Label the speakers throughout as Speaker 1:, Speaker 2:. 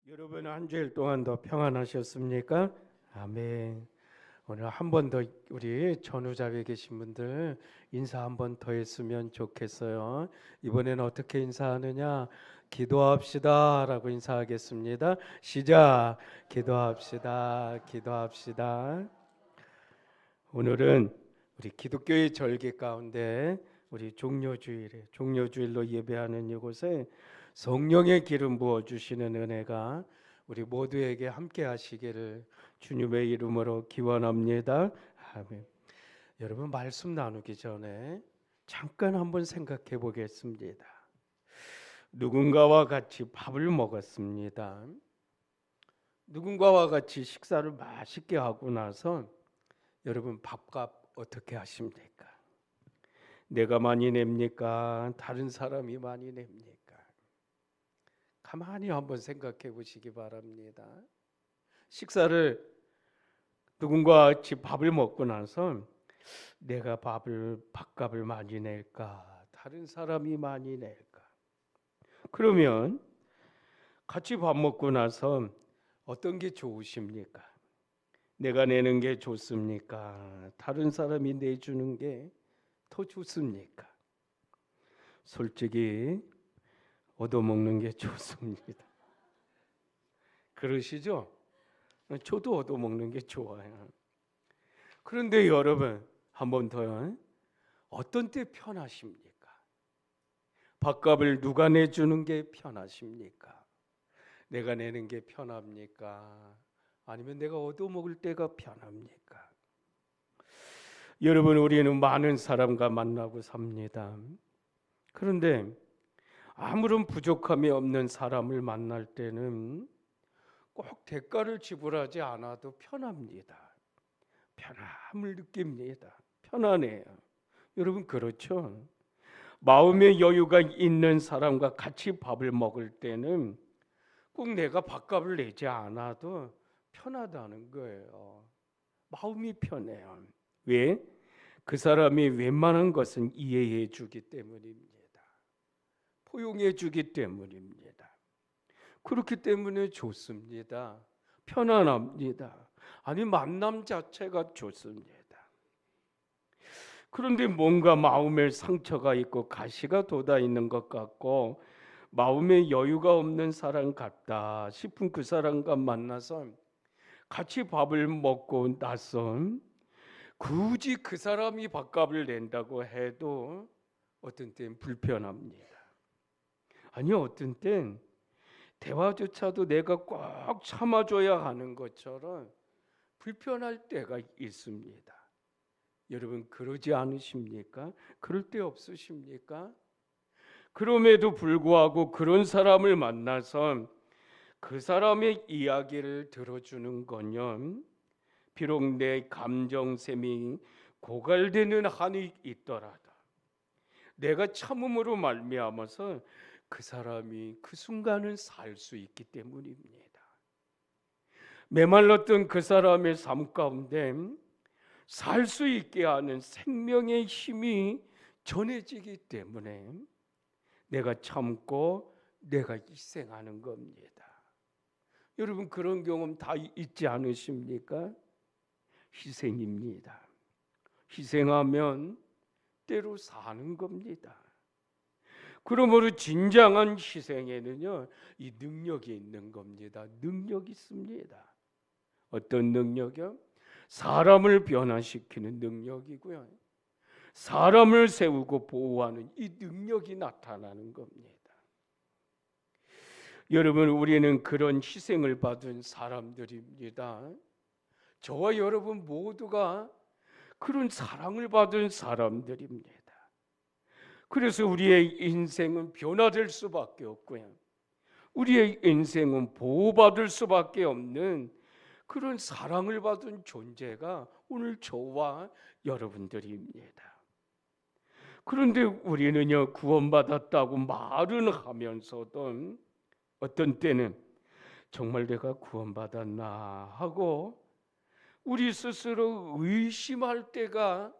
Speaker 1: 여러분 한 주일 동안도 평안하셨습니까? 아멘. 오늘 한 번 더 우리 전후자에 계신 분들 인사 한 번 더 했으면 좋겠어요. 이번에는 어떻게 인사하느냐? 기도합시다라고 인사하겠습니다. 시작. 기도합시다. 기도합시다. 오늘은 우리 기독교의 절기 가운데 우리 종료주일로 예배하는 이곳에 성령의 기름 부어 주시는 은혜가 우리 모두에게 함께 하시기를 주님의 이름으로 기원합니다. 아멘. 여러분 말씀 나누기 전에 잠깐 한번 생각해 보겠습니다. 누군가와 같이 밥을 먹었습니다. 누군가와 같이 식사를 맛있게 하고 나서 여러분 밥값 어떻게 하십니까? 내가 많이 냅니까? 다른 사람이 많이 냅니까? 가만히 한번 생각해 보시기 바랍니다. 식사를 누군가 같이 밥을 먹고 나서 내가 밥값을 많이 낼까? 다른 사람이 많이 낼까? 그러면 같이 밥 먹고 나서 어떤 게 좋으십니까? 내가 내는 게 좋습니까? 다른 사람이 내주는 게 더 좋습니까? 솔직히 얻어먹는 게 좋습니다. 그러시죠? 저도 얻어먹는 게 좋아요. 그런데 여러분 한 번 더 어떤 때 편하십니까? 밥값을 누가 내주는 게 편하십니까? 내가 내는 게 편합니까? 아니면 내가 얻어먹을 때가 편합니까? 여러분 우리는 많은 사람과 만나고 삽니다. 그런데 아무런 부족함이 없는 사람을 만날 때는 꼭 대가를 지불하지 않아도 편합니다. 편함을 느낍니다. 편안해요. 여러분 그렇죠? 마음의 여유가 있는 사람과 같이 밥을 먹을 때는 꼭 내가 밥값을 내지 않아도 편하다는 거예요. 마음이 편해요. 왜? 그 사람이 웬만한 것은 이해해 주기 때문입니다. 포용해 주기 때문입니다. 그렇기 때문에 좋습니다. 편안합니다. 아니 만남 자체가 좋습니다. 그런데 뭔가 마음에 상처가 있고 가시가 돋아 있는 것 같고 마음에 여유가 없는 사람 같다 싶은 그 사람과 만나서 같이 밥을 먹고 나서 굳이 그 사람이 밥값을 낸다고 해도 어떤 때는 불편합니다. 아니 어떤 땐 대화조차도 내가 꼭 참아줘야 하는 것처럼 불편할 때가 있습니다. 여러분 그러지 않으십니까? 그럴 때 없으십니까? 그럼에도 불구하고 그런 사람을 만나서 그 사람의 이야기를 들어주는 건요. 비록 내 감정샘이 고갈되는 한이 있더라도 내가 참음으로 말미암아서 그 사람이 그 순간을 살 수 있기 때문입니다. 메말랐던 그 사람의 삶 가운데 살 수 있게 하는 생명의 힘이 전해지기 때문에 내가 참고 내가 희생하는 겁니다. 여러분 그런 경험 다 있지 않으십니까? 희생입니다. 희생하면 때로 사는 겁니다. 그러므로 진정한 희생에는요, 이 능력이 있는 겁니다. 능력이 있습니다. 어떤 능력이요? 사람을 변화시키는 능력이고요. 사람을 세우고 보호하는 이 능력이 나타나는 겁니다. 여러분, 우리는 그런 희생을 받은 사람들입니다. 저와 여러분 모두가 그런 사랑을 받은 사람들입니다. 그래서 우리의 인생은 변화될 수밖에 없고요. 우리의 인생은 보호받을 수밖에 없는 그런 사랑을 받은 존재가 오늘 저와 여러분들입니다. 그런데 우리는요 구원받았다고 말은 하면서도 어떤 때는 정말 내가 구원받았나 하고 우리 스스로 의심할 때가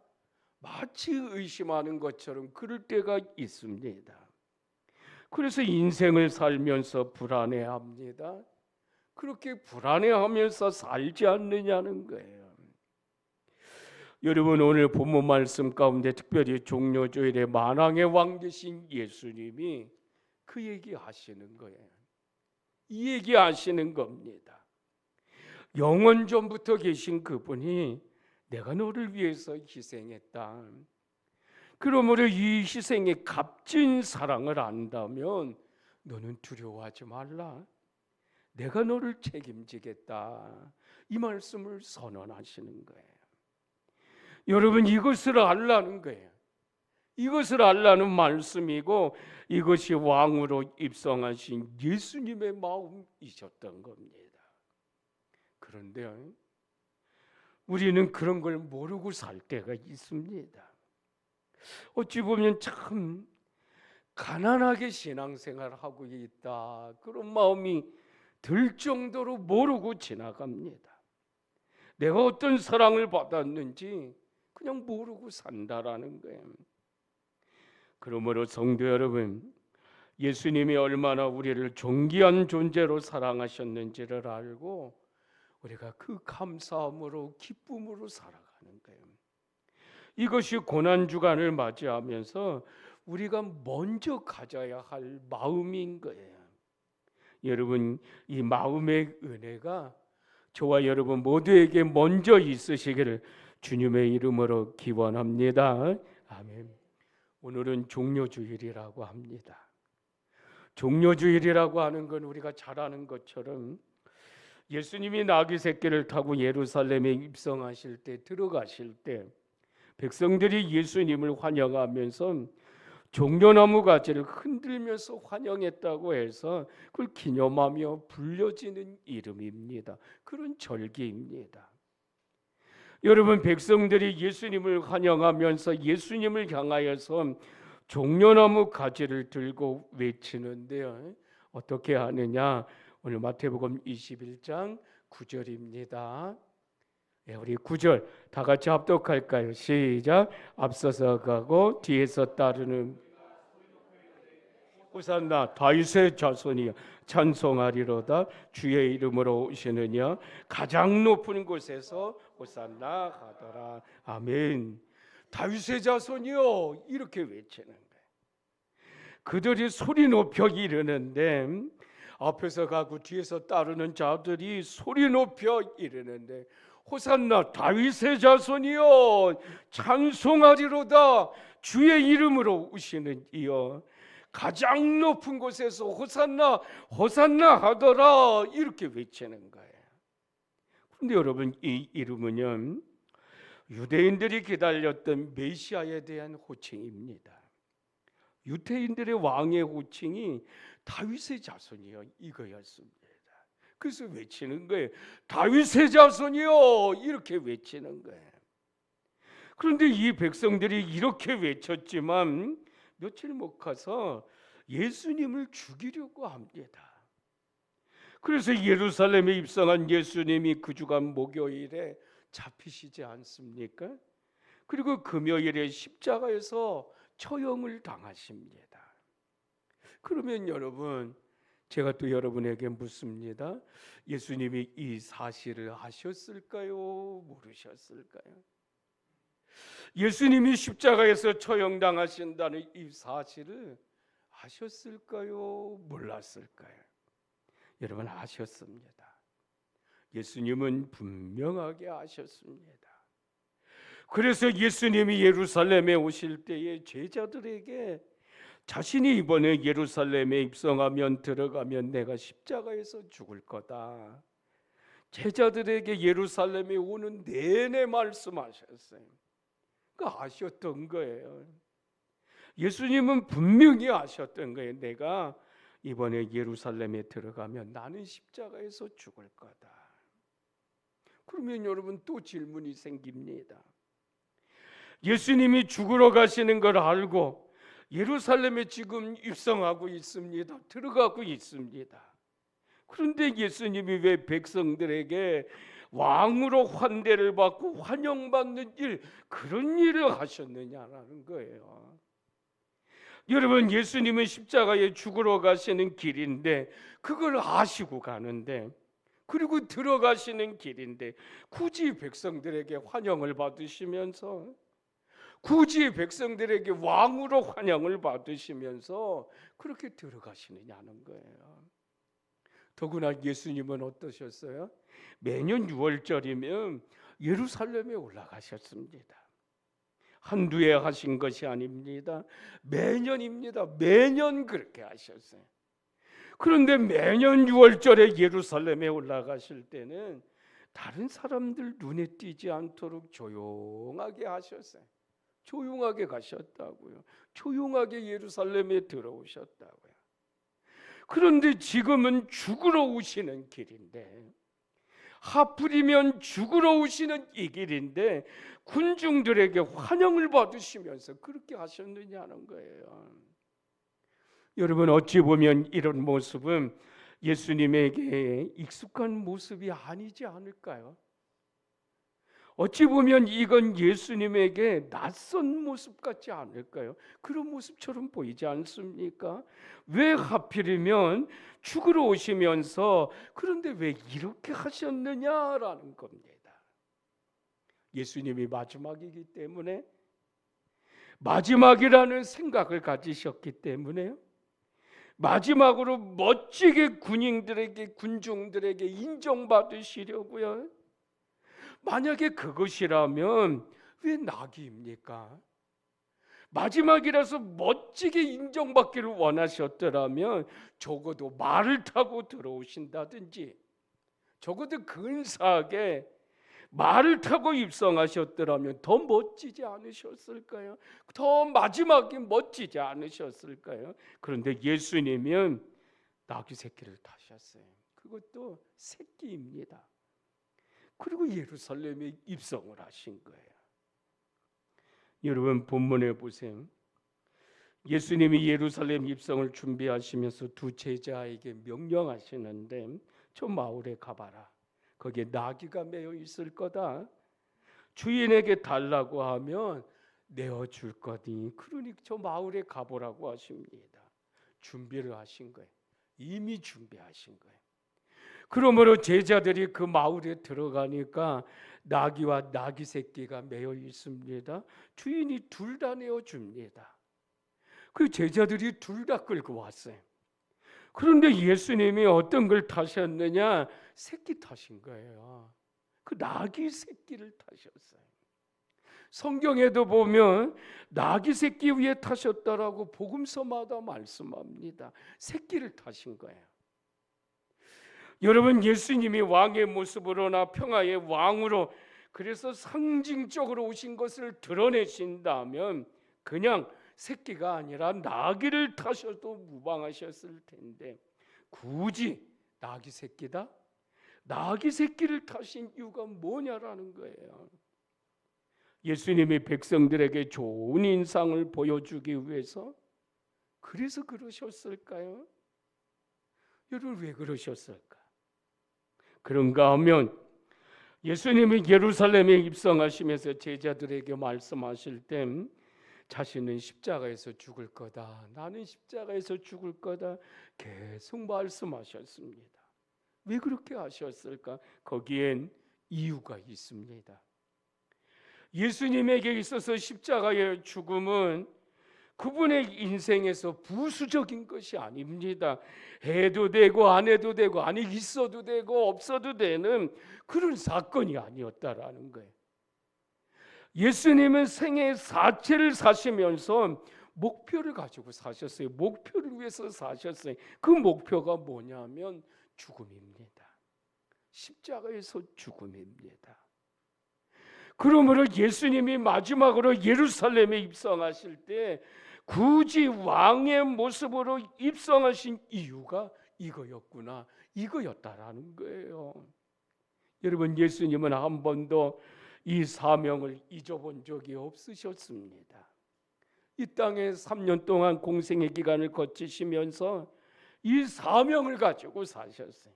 Speaker 1: 마치 의심하는 것처럼 그럴 때가 있습니다. 그래서 인생을 살면서 불안해합니다. 그렇게 불안해하면서 살지 않느냐는 거예요. 여러분, 오늘 본문 말씀 가운데 특별히 종료주일에 만왕의 왕 되신 예수님이 그 얘기 하시는 거예요. 이 얘기 하시는 겁니다. 영원 전부터 계신 그분이 내가 너를 위해서 희생했다. 그러므로 이 희생의 값진 사랑을 안다면 너는 두려워하지 말라. 내가 너를 책임지겠다. 이 말씀을 선언하시는 거예요. 여러분, 이것을 알라는 거예요. 이것을 알라는 말씀이고 이것이 왕으로 입성하신 예수님의 마음이셨던 겁니다. 그런데 우리는 그런 걸 모르고 살 때가 있습니다. 어찌 보면 참 가난하게 신앙생활을 하고 있다, 그런 마음이 들 정도로 모르고 지나갑니다. 내가 어떤 사랑을 받았는지 그냥 모르고 산다라는 거예요. 그러므로 성도 여러분, 예수님이 얼마나 우리를 존귀한 존재로 사랑하셨는지를 알고 우리가 그 감사함으로 기쁨으로 살아가는 거예요. 이것이 고난주간을 맞이하면서 우리가 먼저 가져야 할 마음인 거예요. 여러분, 이 마음의 은혜가 저와 여러분 모두에게 먼저 있으시기를 주님의 이름으로 기원합니다. 아멘. 오늘은 종료주일이라고 합니다. 종료주일이라고 하는 건 우리가 잘 아는 것처럼 예수님이 나귀 새끼를 타고 예루살렘에 입성하실 때, 들어가실 때 백성들이 예수님을 환영하면서 종려나무 가지를 흔들면서 환영했다고 해서 그걸 기념하며 불려지는 이름입니다. 그런 절기입니다. 여러분, 백성들이 예수님을 환영하면서 예수님을 향하여서 종려나무 가지를 들고 외치는데요, 어떻게 하느냐? 오늘 마태복음 21장 9절입니다. 우리 9절 다 같이 합독할까요? 시작. 앞서서 가고 뒤에서 따르는 호산나 다윗의 자손이여 찬송하리로다. 주의 이름으로 오시느냐 가장 높은 곳에서 호산나 하더라. 아멘. 다윗의 자손이여, 이렇게 외치는 거예요. 그들이 소리 높여 이르는데, 앞에서 가고 뒤에서 따르는 자들이 소리 높여 이르는데, 호산나 다윗의 자손이여 찬송하리로다. 주의 이름으로 오시는 이여 가장 높은 곳에서 호산나 호산나 하더라, 이렇게 외치는 거예요. 그런데 여러분, 이 이름은요 유대인들이 기다렸던 메시아에 대한 호칭입니다. 유대인들의 왕의 호칭이 다윗의 자손이여 이거였습니다. 그래서 외치는 거예요. 다윗의 자손이여, 이렇게 외치는 거예요. 그런데 이 백성들이 이렇게 외쳤지만 며칠 못 가서 예수님을 죽이려고 합니다. 그래서 예루살렘에 입성한 예수님이 그 주간 목요일에 잡히시지 않습니까? 그리고 금요일에 십자가에서 처형을 당하십니다. 그러면 여러분, 제가 또 여러분에게 묻습니다. 예수님이 이 사실을 아셨을까요? 모르셨을까요? 예수님이 십자가에서 처형당하신다는 이 사실을 아셨을까요? 몰랐을까요? 여러분, 아셨습니다. 예수님은 분명하게 아셨습니다. 그래서 예수님이 예루살렘에 오실 때에 제자들에게 자신이 이번에 예루살렘에 입성하면 들어가면 내가 십자가에서 죽을 거다, 제자들에게 예루살렘에 오는 내내 말씀하셨어요. 그러니까 아셨던 거예요. 예수님은 분명히 아셨던 거예요. 내가 이번에 예루살렘에 들어가면 나는 십자가에서 죽을 거다. 그러면 여러분, 또 질문이 생깁니다. 예수님이 죽으러 가시는 걸 알고 예루살렘에 지금 입성하고 있습니다. 들어가고 있습니다. 그런데 예수님이 왜 백성들에게 왕으로 환대를 받고 환영받는 일, 그런 일을 하셨느냐라는 거예요. 여러분, 예수님은 십자가에 죽으러 가시는 길인데 그걸 아시고 가는데 그리고 들어가시는 길인데 굳이 백성들에게 환영을 받으시면서, 굳이 백성들에게 왕으로 환영을 받으시면서 그렇게 들어가시느냐는 거예요. 더구나 예수님은 어떠셨어요? 매년 6월절이면 예루살렘에 올라가셨습니다. 한두 해 하신 것이 아닙니다. 매년입니다. 매년 그렇게 하셨어요. 그런데 매년 6월절에 예루살렘에 올라가실 때는 다른 사람들 눈에 띄지 않도록 조용하게 하셨어요. 조용하게 가셨다고요. 조용하게 예루살렘에 들어오셨다고요. 그런데 지금은 죽으러 오시는 길인데, 하필이면 죽으러 오시는 이 길인데 군중들에게 환영을 받으시면서 그렇게 하셨느냐는 거예요. 여러분, 어찌 보면 이런 모습은 예수님에게 익숙한 모습이 아니지 않을까요? 어찌 보면 이건 예수님에게 낯선 모습 같지 않을까요? 그런 모습처럼 보이지 않습니까? 왜 하필이면 죽으러 오시면서 그런데 왜 이렇게 하셨느냐라는 겁니다. 예수님이 마지막이기 때문에, 마지막이라는 생각을 가지셨기 때문에요. 마지막으로 멋지게 군중들에게 인정받으시려고요. 만약에 그것이라면 왜 낙이입니까? 마지막이라서 멋지게 인정받기를 원하셨더라면 적어도 말을 타고 들어오신다든지, 적어도 근사하게 말을 타고 입성하셨더라면 더 멋지지 않으셨을까요? 더 마지막이 멋지지 않으셨을까요? 그런데 예수님은 나귀 새끼를 타셨어요. 그것도 새끼입니다. 그리고 예루살렘에 입성을 하신 거예요. 여러분, 본문에 보세요. 예수님이 예루살렘 입성을 준비하시면서 두 제자에게 명령하시는데, 저 마을에 가봐라. 거기에 나귀가 매여 있을 거다. 주인에게 달라고 하면 내어줄 거니, 그러니 저 마을에 가보라고 하십니다. 준비를 하신 거예요. 이미 준비하신 거예요. 그러므로 제자들이 그 마을에 들어가니까 나귀와 나귀 새끼가 매여 있습니다. 주인이 둘 다 내어줍니다. 그 제자들이 둘 다 끌고 왔어요. 그런데 예수님이 어떤 걸 타셨느냐? 새끼 타신 거예요. 그 나귀 새끼를 타셨어요. 성경에도 보면 나귀 새끼 위에 타셨다라고 복음서마다 말씀합니다. 새끼를 타신 거예요. 여러분, 예수님이 왕의 모습으로나 평화의 왕으로, 그래서 상징적으로 오신 것을 드러내신다면 그냥 새끼가 아니라 나귀를 타셔도 무방하셨을 텐데, 굳이 나귀 새끼다? 나귀 새끼를 타신 이유가 뭐냐라는 거예요. 예수님이 백성들에게 좋은 인상을 보여주기 위해서 그래서 그러셨을까요? 여러분, 왜 그러셨을까? 그런가 하면 예수님이 예루살렘에 입성하시면서 제자들에게 말씀하실 때 자신은 십자가에서 죽을 거다, 나는 십자가에서 죽을 거다 계속 말씀하셨습니다. 왜 그렇게 하셨을까? 거기엔 이유가 있습니다. 예수님에게 있어서 십자가의 죽음은 그분의 인생에서 부수적인 것이 아닙니다. 해도 되고 안 해도 되고, 아니 있어도 되고 없어도 되는 그런 사건이 아니었다라는 거예요. 예수님은 생애 자체를 사시면서 목표를 가지고 사셨어요. 목표를 위해서 사셨어요. 그 목표가 뭐냐면 죽음입니다. 십자가에서 죽음입니다. 그러므로 예수님이 마지막으로 예루살렘에 입성하실 때 굳이 왕의 모습으로 입성하신 이유가 이거였구나, 이거였다라는 거예요. 여러분, 예수님은 한 번도 이 사명을 잊어본 적이 없으셨습니다. 이 땅에 3년 동안 공생의 기간을 거치시면서 이 사명을 가지고 사셨어요.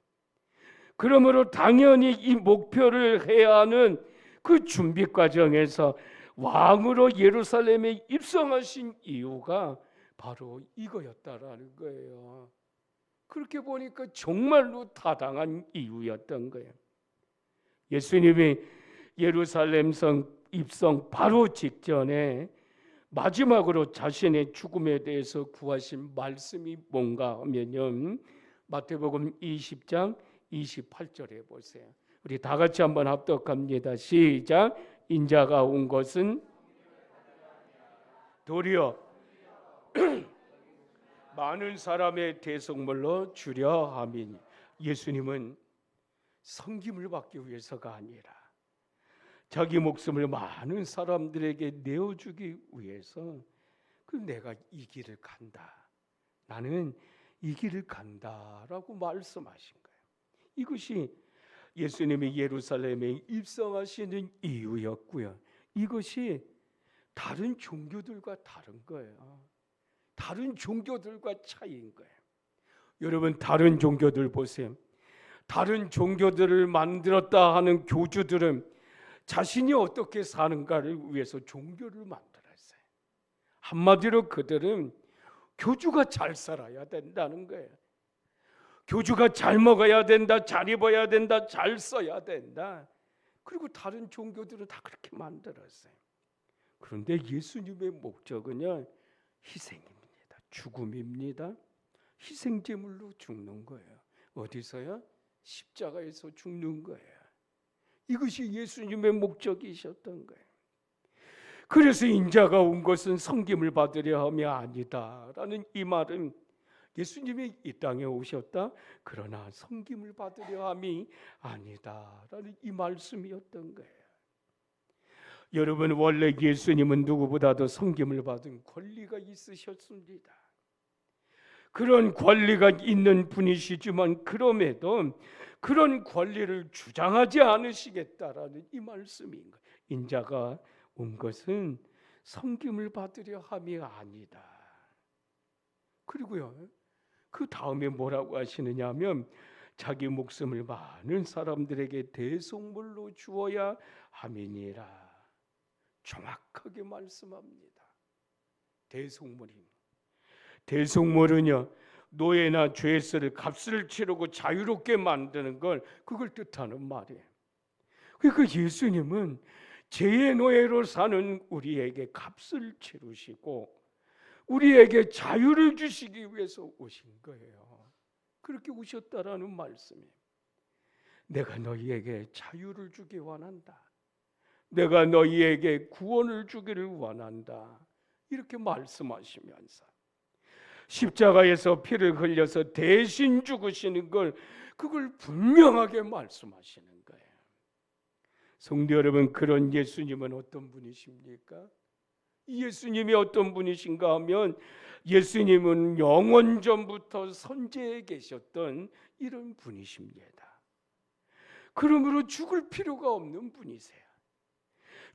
Speaker 1: 그러므로 당연히 이 목표를 해야 하는 그 준비 과정에서 왕으로 예루살렘에 입성하신 이유가 바로 이거였다라는 거예요. 그렇게 보니까 정말로 타당한 이유였던 거예요. 예수님이 예루살렘 성 입성 바로 직전에 마지막으로 자신의 죽음에 대해서 구하신 말씀이 뭔가 하면요, 마태복음 20장 28절에 보세요. 우리 다 같이 한번 합독합니다. 시작. 인자가 온 것은 도리어 많은 사람의 대속물로 주려 함이니. 예수님은 섬김을 받기 위해서가 아니라 자기 목숨을 많은 사람들에게 내어주기 위해서 내가 이 길을 간다, 나는 이 길을 간다라고 말씀하신 거예요. 이것이 예수님이 예루살렘에 입성하시는 이유였고요. 이것이 다른 종교들과 다른 거예요. 다른 종교들과 차이인 거예요. 여러분, 다른 종교들 보세요. 다른 종교들을 만들었다 하는 교주들은 자신이 어떻게 사는가를 위해서 종교를 만들었어요. 한마디로 그들은 교주가 잘 살아야 된다는 거예요. 교주가 잘 먹어야 된다, 잘 입어야 된다, 잘 써야 된다. 그리고 다른 종교들은 다 그렇게 만들었어요. 그런데 예수님의 목적은요, 희생입니다. 죽음입니다. 희생제물로 죽는 거예요. 어디서요? 십자가에서 죽는 거예요. 이것이 예수님의 목적이셨던 거예요. 그래서 인자가 온 것은 섬김을 받으려 함이 아니다라는 이 말은 예수님이 이 땅에 오셨다, 그러나 섬김을 받으려 함이 아니다라는 이 말씀이었던 거예요. 여러분, 원래 예수님은 누구보다도 섬김을 받은 권리가 있으셨습니다. 그런 권리가 있는 분이시지만 그럼에도 그런 권리를 주장하지 않으시겠다라는 이 말씀인 거예요. 인자가 온 것은 섬김을 받으려 함이 아니다. 그리고요, 그 다음에 뭐라고 하시느냐 하면 자기 목숨을 많은 사람들에게 대속물로 주어야 함이니라. 정확하게 말씀합니다. 대속물입니다. 대속물은요, 노예나 죄세를 값을 치르고 자유롭게 만드는 걸, 그걸 뜻하는 말이에요. 그러니까 예수님은 죄의 노예로 사는 우리에게 값을 치르시고 우리에게 자유를 주시기 위해서 오신 거예요. 그렇게 오셨다라는 말씀이에요. 내가 너희에게 자유를 주기 원한다. 내가 너희에게 구원을 주기를 원한다. 이렇게 말씀하시면서 십자가에서 피를 흘려서 대신 죽으시는 걸, 그걸 분명하게 말씀하시는 거예요. 성도 여러분, 그런 예수님은 어떤 분이십니까? 예수님이 어떤 분이신가 하면 예수님은 영원 전부터 선지에 계셨던 이런 분이십니다. 그러므로 죽을 필요가 없는 분이세요.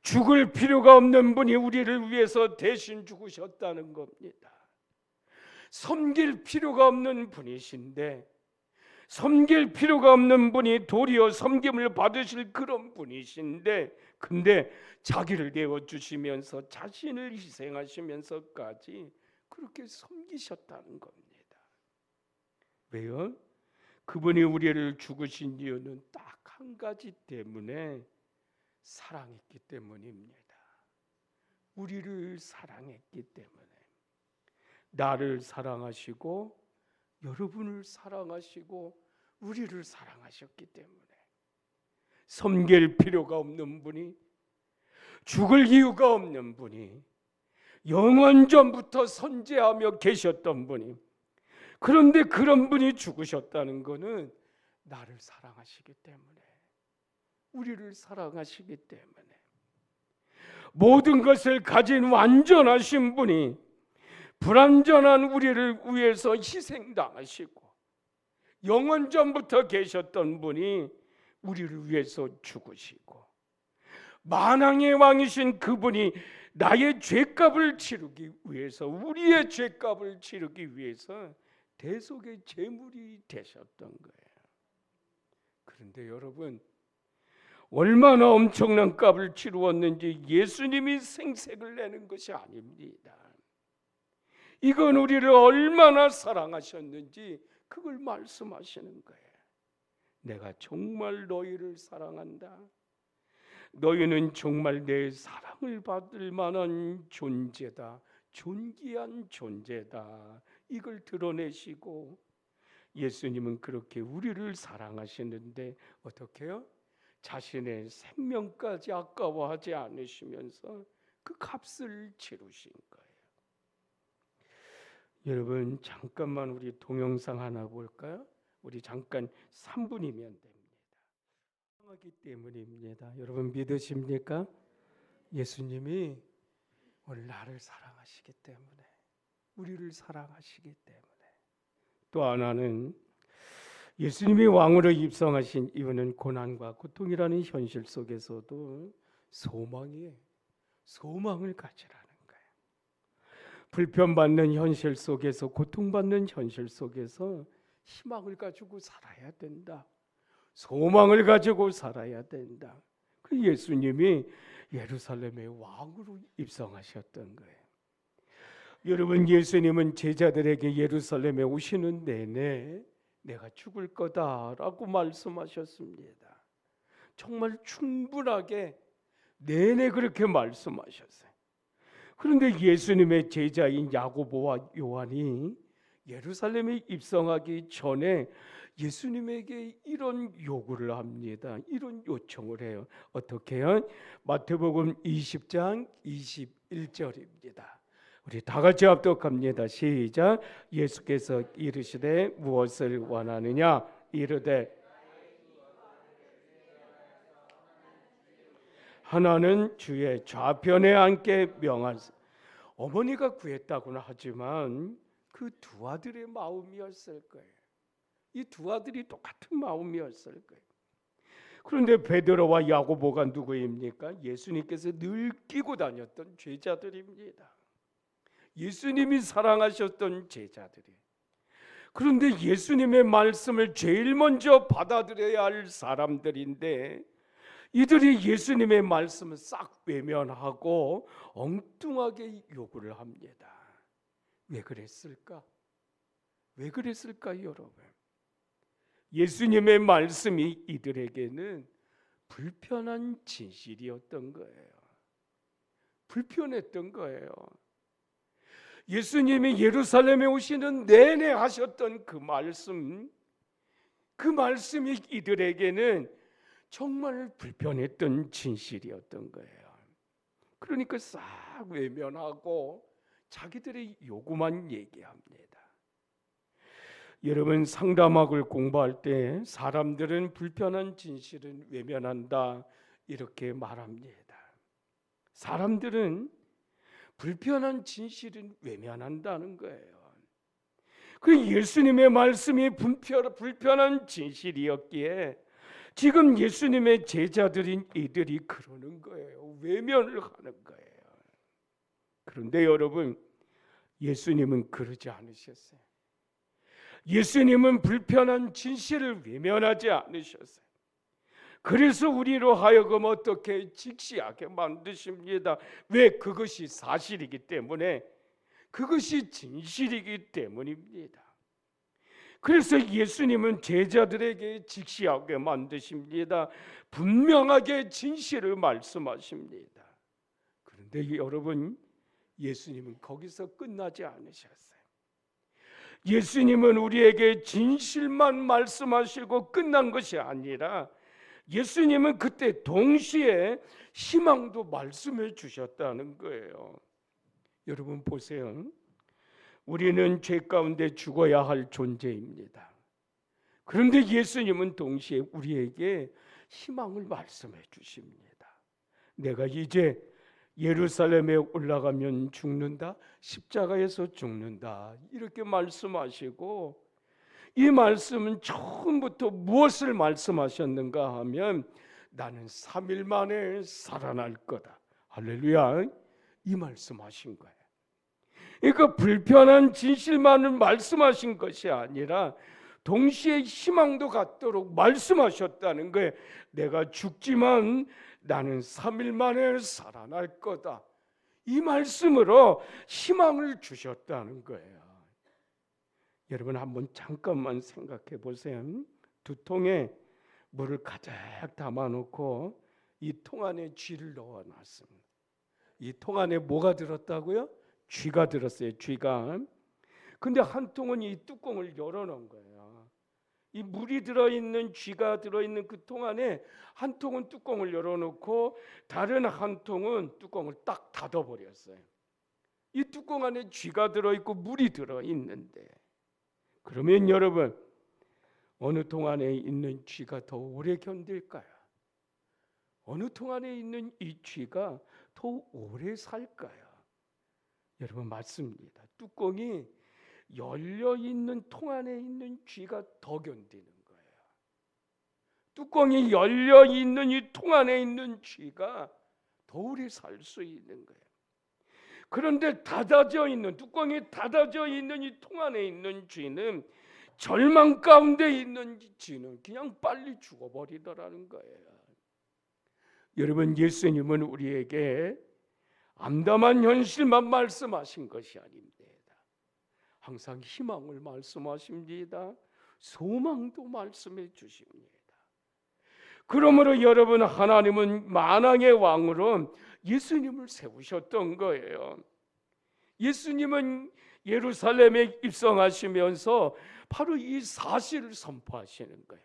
Speaker 1: 죽을 필요가 없는 분이 우리를 위해서 대신 죽으셨다는 겁니다. 섬길 필요가 없는 분이신데, 섬길 필요가 없는 분이 도리어 섬김을 받으실 그런 분이신데, 근데 자기를 내어주시면서 자신을 희생하시면서까지 그렇게 섬기셨다는 겁니다. 왜요? 그분이 우리를 죽으신 이유는 딱 한 가지 때문에, 사랑했기 때문입니다. 우리를 사랑했기 때문에. 나를 사랑하시고 여러분을 사랑하시고 우리를 사랑하셨기 때문에. 섬길 필요가 없는 분이, 죽을 이유가 없는 분이, 영원 전부터 선지하며 계셨던 분이, 그런데 그런 분이 죽으셨다는 것은 나를 사랑하시기 때문에, 우리를 사랑하시기 때문에, 모든 것을 가진 완전하신 분이 불완전한 우리를 위해서 희생당하시고 영원 전부터 계셨던 분이 우리를 위해서 죽으시고, 만왕의 왕이신 그분이 나의 죄값을 치르기 위해서, 우리의 죄값을 치르기 위해서 대속의 제물이 되셨던 거예요. 그런데 여러분, 얼마나 엄청난 값을 치루었는지 예수님이 생색을 내는 것이 아닙니다. 이건 우리를 얼마나 사랑하셨는지 그걸 말씀하시는 거예요. 내가 정말 너희를 사랑한다. 너희는 정말 내 사랑을 받을 만한 존재다. 존귀한 존재다. 이걸 드러내시고 예수님은 그렇게 우리를 사랑하시는데 어떻게 해요? 자신의 생명까지 아까워하지 않으시면서 그 값을 치르신 거예요. 여러분 잠깐만 우리 동영상 하나 볼까요? 우리 잠깐 3분이면 됩니다. 사랑하기 때문입니다. 여러분 믿으십니까? 예수님이 오늘 나를 사랑하시기 때문에, 우리를 사랑하시기 때문에. 또 하나는 예수님이 왕으로 입성하신 이유는 고난과 고통이라는 현실 속에서도 소망을 가지라는 거예요. 불편받는 현실 속에서, 고통받는 현실 속에서 희망을 가지고 살아야 된다. 소망을 가지고 살아야 된다. 그 예수님이 예루살렘의 왕으로 입성하셨던 거예요. 여러분 예수님은 제자들에게 예루살렘에 오시는 내내 내가 죽을 거다라고 말씀하셨습니다. 정말 충분하게 내내 그렇게 말씀하셨어요. 그런데 예수님의 제자인 야고보와 요한이 예루살렘에 입성하기 전에 예수님에게 이런 요구를 합니다. 이런 요청을 해요. 어떻게 해요? 마태복음 20장 21절입니다. 우리 다 같이 합독합니다. 시작. 예수께서 이르시되 무엇을 원하느냐? 이르되 하나는 주의 좌편에 앉게 명하사. 어머니가 구했다고는 하지만 그 두 아들의 마음이었을 거예요. 이 두 아들이 똑같은 마음이었을 거예요. 그런데 베드로와 야고보가 누구입니까? 예수님께서 늘 끼고 다녔던 제자들입니다. 예수님이 사랑하셨던 제자들이. 그런데 예수님의 말씀을 제일 먼저 받아들여야 할 사람들인데 이들이 예수님의 말씀을 싹 외면하고 엉뚱하게 요구를 합니다. 왜 그랬을까? 왜 그랬을까요, 여러분? 예수님의 말씀이 이들에게는 불편한 진실이었던 거예요. 불편했던 거예요. 예수님이 예루살렘에 오시는 내내 하셨던 그 말씀이 이들에게는 정말 불편했던 진실이었던 거예요. 그러니까 싹 외면하고 자기들의 요구만 얘기합니다. 여러분 상담학을 공부할 때 사람들은 불편한 진실은 외면한다 이렇게 말합니다. 사람들은 불편한 진실은 외면한다는 거예요. 그 예수님의 말씀이 불편한 진실이었기에 지금 예수님의 제자들인 이들이 그러는 거예요. 외면을 하는 거예요. 그런데 여러분 예수님은 그러지 않으셨어요. 예수님은 불편한 진실을 외면하지 않으셨어요. 그래서 우리로 하여금 어떻게 직시하게 만드십니다. 왜? 그것이 사실이기 때문에, 그것이 진실이기 때문입니다. 그래서 예수님은 제자들에게 직시하게 만드십니다. 분명하게 진실을 말씀하십니다. 그런데 여러분 예수님은 거기서 끝나지 않으셨어요. 예수님은 우리에게 진실만 말씀하시고 끝난 것이 아니라 예수님은 그때 동시에 희망도 말씀해 주셨다는 거예요. 여러분 보세요. 우리는 죄 가운데 죽어야 할 존재입니다. 그런데 예수님은 동시에 우리에게 희망을 말씀해 주십니다. 내가 이제 예루살렘에 올라가면 죽는다, 십자가에서 죽는다 이렇게 말씀하시고, 이 말씀은 처음부터 무엇을 말씀하셨는가 하면 나는 3일 만에 살아날 거다. 할렐루야. 이 말씀하신 거예요. 그러니까 불편한 진실만을 말씀하신 것이 아니라 동시에 희망도 갖도록 말씀하셨다는 거예요. 내가 죽지만 나는 3일 만에 살아날 거다. 이 말씀으로 희망을 주셨다는 거예요. 여러분 한번 잠깐만 생각해 보세요. 두 통에 물을 가득 담아놓고 이 통 안에 쥐를 넣어놨습니다. 이 통 안에 뭐가 들었다고요? 쥐가 들었어요. 쥐가. 근데 한 통은 이 뚜껑을 열어놓은 거예요. 이 물이 들어있는 쥐가 들어있는 그 통 안에 한 통은 뚜껑을 열어놓고 다른 한 통은 뚜껑을 딱 닫아버렸어요. 이 뚜껑 안에 쥐가 들어있고 물이 들어있는데, 그러면 여러분 어느 통 안에 있는 쥐가 더 오래 견딜까요? 어느 통 안에 있는 이 쥐가 더 오래 살까요? 여러분 맞습니다. 뚜껑이 열려있는 통 안에 있는 쥐가 더 견디는 거예요. 뚜껑이 열려있는 이 통 안에 있는 쥐가 더 오래 살 수 있는 거예요. 그런데 닫아져 있는, 뚜껑이 닫아져 있는 이 통 안에 있는 쥐는, 절망 가운데 있는 쥐는 그냥 빨리 죽어버리더라는 거예요. 여러분 예수님은 우리에게 암담한 현실만 말씀하신 것이 아닙니다. 항상 희망을 말씀하십니다. 소망도 말씀해 주십니다. 그러므로 여러분 하나님은 만왕의 왕으로 예수님을 세우셨던 거예요. 예수님은 예루살렘에 입성하시면서 바로 이 사실을 선포하시는 거예요.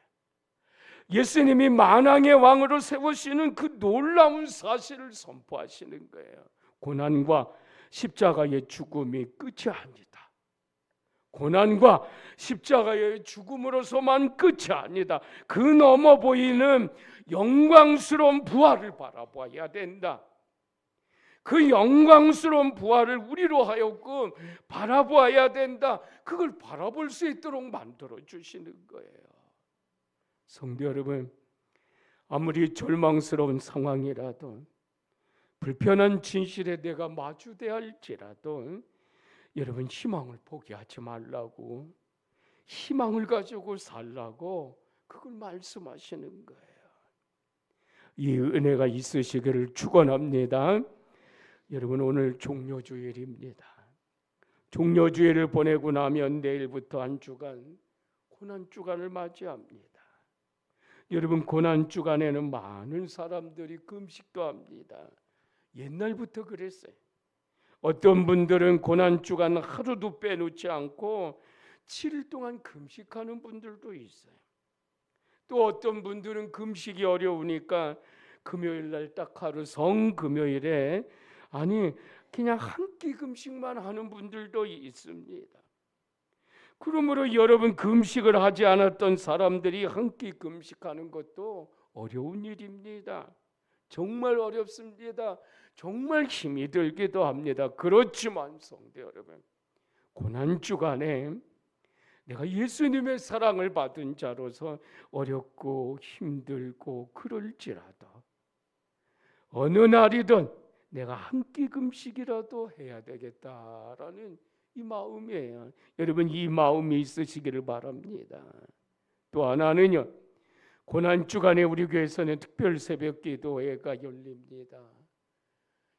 Speaker 1: 예수님이 만왕의 왕으로 세우시는 그 놀라운 사실을 선포하시는 거예요. 고난과 십자가의 죽음이 끝이 아니다. 고난과 십자가의 죽음으로서만 끝이 아니다. 그 넘어 보이는 영광스러운 부활을 바라봐야 된다. 그 영광스러운 부활을 우리로 하여금 바라봐야 된다. 그걸 바라볼 수 있도록 만들어 주시는 거예요. 성도 여러분, 아무리 절망스러운 상황이라도, 불편한 진실에 내가 마주대야 할지라도 여러분 희망을 포기하지 말라고, 희망을 가지고 살라고 그걸 말씀하시는 거예요. 이 은혜가 있으시기를 축원합니다. 여러분 오늘 종료주일입니다. 종료주일을 보내고 나면 내일부터 한 주간 고난주간을 맞이합니다. 여러분 고난주간에는 많은 사람들이 금식도 합니다. 옛날부터 그랬어요. 어떤 분들은 고난주간 하루도 빼놓지 않고 7일 동안 금식하는 분들도 있어요. 또 어떤 분들은 금식이 어려우니까 금요일 날 딱 하루 성금요일에 그냥 한 끼 금식만 하는 분들도 있습니다. 그러므로 여러분 금식을 하지 않았던 사람들이 한 끼 금식하는 것도 어려운 일입니다. 정말 어렵습니다. 정말 힘이 들기도 합니다. 그렇지만 성도 여러분, 고난주간에 내가 예수님의 사랑을 받은 자로서 어렵고 힘들고 그럴지라도 어느 날이든 내가 한 끼 금식이라도 해야 되겠다라는 이 마음이에요. 여러분 이 마음이 있으시기를 바랍니다. 또 하나는요, 고난주간에 우리 교회에서는 특별 새벽 기도회가 열립니다.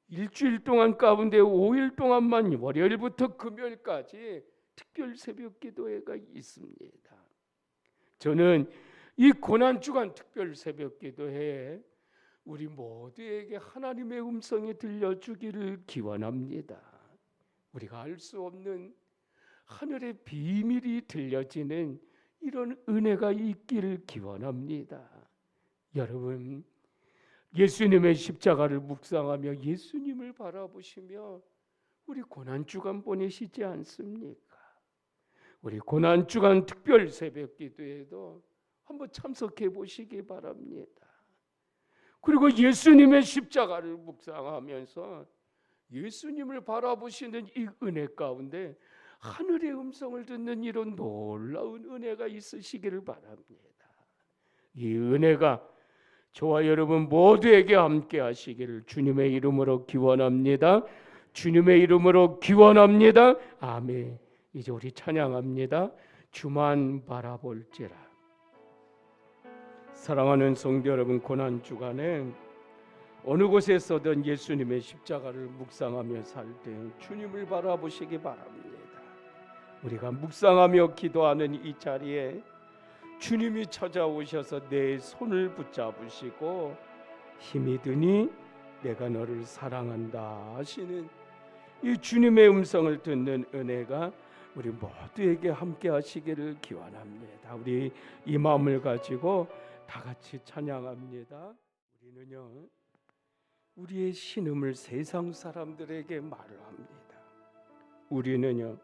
Speaker 1: 일주일 동안 가운데 5일 동안만 월요일부터 금요일까지 특별 새벽 기도회가 있습니다. 저는 이 고난주간 특별 새벽 기도회에 우리 모두에게 하나님의 음성이 들려주기를 기원합니다. 우리가 알 수 없는 하늘의 비밀이 들려지는 이런 은혜가 있기를 기원합니다. 여러분 예수님의 십자가를 묵상하며 예수님을 바라보시며 우리 고난주간 보내시지 않습니까? 우리 고난주간 특별 새벽 기도에도 한번 참석해 보시기 바랍니다. 그리고 예수님의 십자가를 묵상하면서 예수님을 바라보시는 이 은혜 가운데 하늘의 음성을 듣는 이런 놀라운 은혜가 있으시기를 바랍니다. 이 은혜가 저와 여러분 모두에게 함께 하시기를 주님의 이름으로 기원합니다. 주님의 이름으로 기원합니다. 아멘. 이제 우리 찬양합니다. 주만 바라볼지라. 사랑하는 성도 여러분, 고난주간에 어느 곳에서든 예수님의 십자가를 묵상하며 살 때 주님을 바라보시기 바랍니다. 우리가 묵상하며 기도하는 이 자리에 주님이 찾아오셔서 내 손을 붙잡으시고 힘이 드니 내가 너를 사랑한다 하시는 이 주님의 음성을 듣는 은혜가 우리 모두에게 함께 하시기를 기원합니다. 우리 이 마음을 가지고 다 같이 찬양합니다. 우리는요, 우리의 신음을 세상 사람들에게 말을 합니다. 우리는요,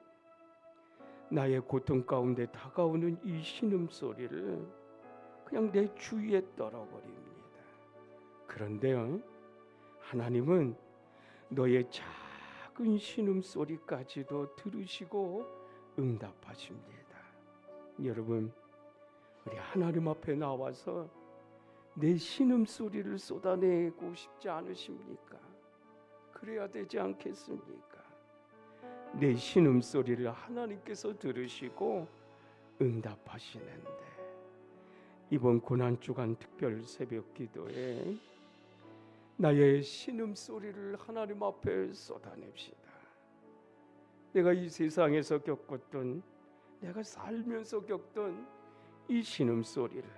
Speaker 1: 나의 고통 가운데 다가오는 이 신음소리를 그냥 내 주위에 떨어버립니다. 그런데요, 하나님은 너의 작은 신음소리까지도 들으시고 응답하십니다. 여러분, 우리 하나님 앞에 나와서 내 신음소리를 쏟아내고 싶지 않으십니까? 그래야 되지 않겠습니까? 내 신음소리를 하나님께서 들으시고 응답하시는데, 이번 고난주간 특별 새벽 기도에 나의 신음소리를 하나님 앞에 쏟아냅시다. 내가 이 세상에서 겪었던, 내가 살면서 겪던 이 신음소리를,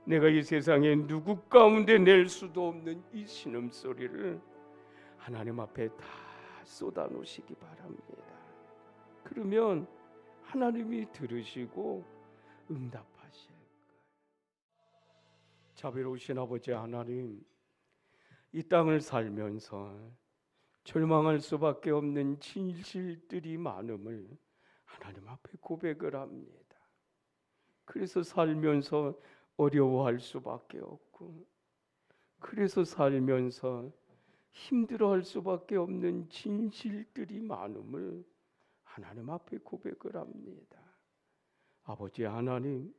Speaker 1: 내가 이 세상에 누구 가운데 낼 수도 없는 이 신음소리를 하나님 앞에 다 쏟아놓으시기 바랍니다. 그러면 하나님이 들으시고 응답하실 거예요. 자비로우신 아버지 하나님, 이 땅을 살면서 절망할 수밖에 없는 진실들이 많음을 하나님 앞에 고백을 합니다. 그래서 살면서 어려워할 수밖에 없고, 그래서 살면서 힘들어할 수밖에 없는 진실들이 많음을 하나님 앞에 고백을 합니다. 아버지 하나님,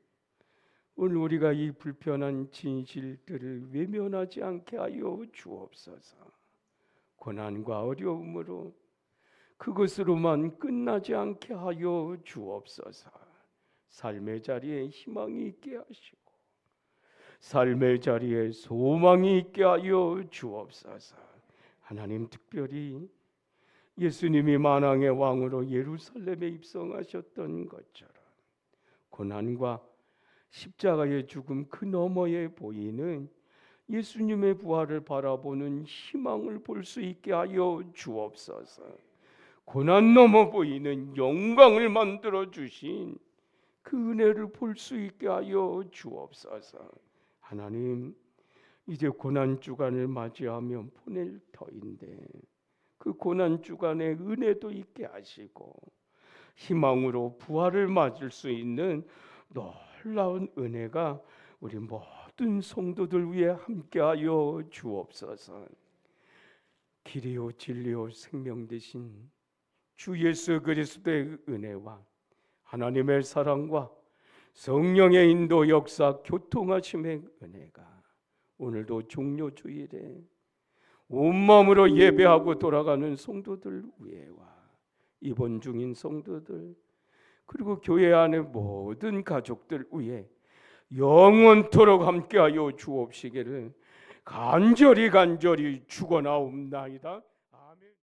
Speaker 1: 오늘 우리가 이 불편한 진실들을 외면하지 않게 하여 주옵소서. 고난과 어려움으로 그것으로만 끝나지 않게 하여 주옵소서. 삶의 자리에 희망이 있게 하시고 삶의 자리에 소망이 있게 하여 주옵소서. 하나님, 특별히 예수님이 만왕의 왕으로 예루살렘에 입성하셨던 것처럼 고난과 십자가의 죽음 그 너머에 보이는 예수님의 부활을 바라보는 희망을 볼 수 있게 하여 주옵소서. 고난 넘어 보이는 영광을 만들어 주신 그 은혜를 볼 수 있게 하여 주옵소서. 하나님, 이제 고난주간을 맞이하며 보낼 터인데 그 고난주간에 은혜도 있게 하시고 희망으로 부활을 맞을 수 있는 놀라운 은혜가 우리 모든 성도들 위해 함께하여 주옵소서. 길이요 진리요 생명 되신 주 예수 그리스도의 은혜와 하나님의 사랑과 성령의 인도 역사 교통하심의 은혜가 오늘도 종료주일에 온 마음으로 예배하고 돌아가는 성도들 위에와 입원 중인 성도들, 그리고 교회 안의 모든 가족들 위에 영원토록 함께하여 주옵시기를 간절히 축원하옵나이다.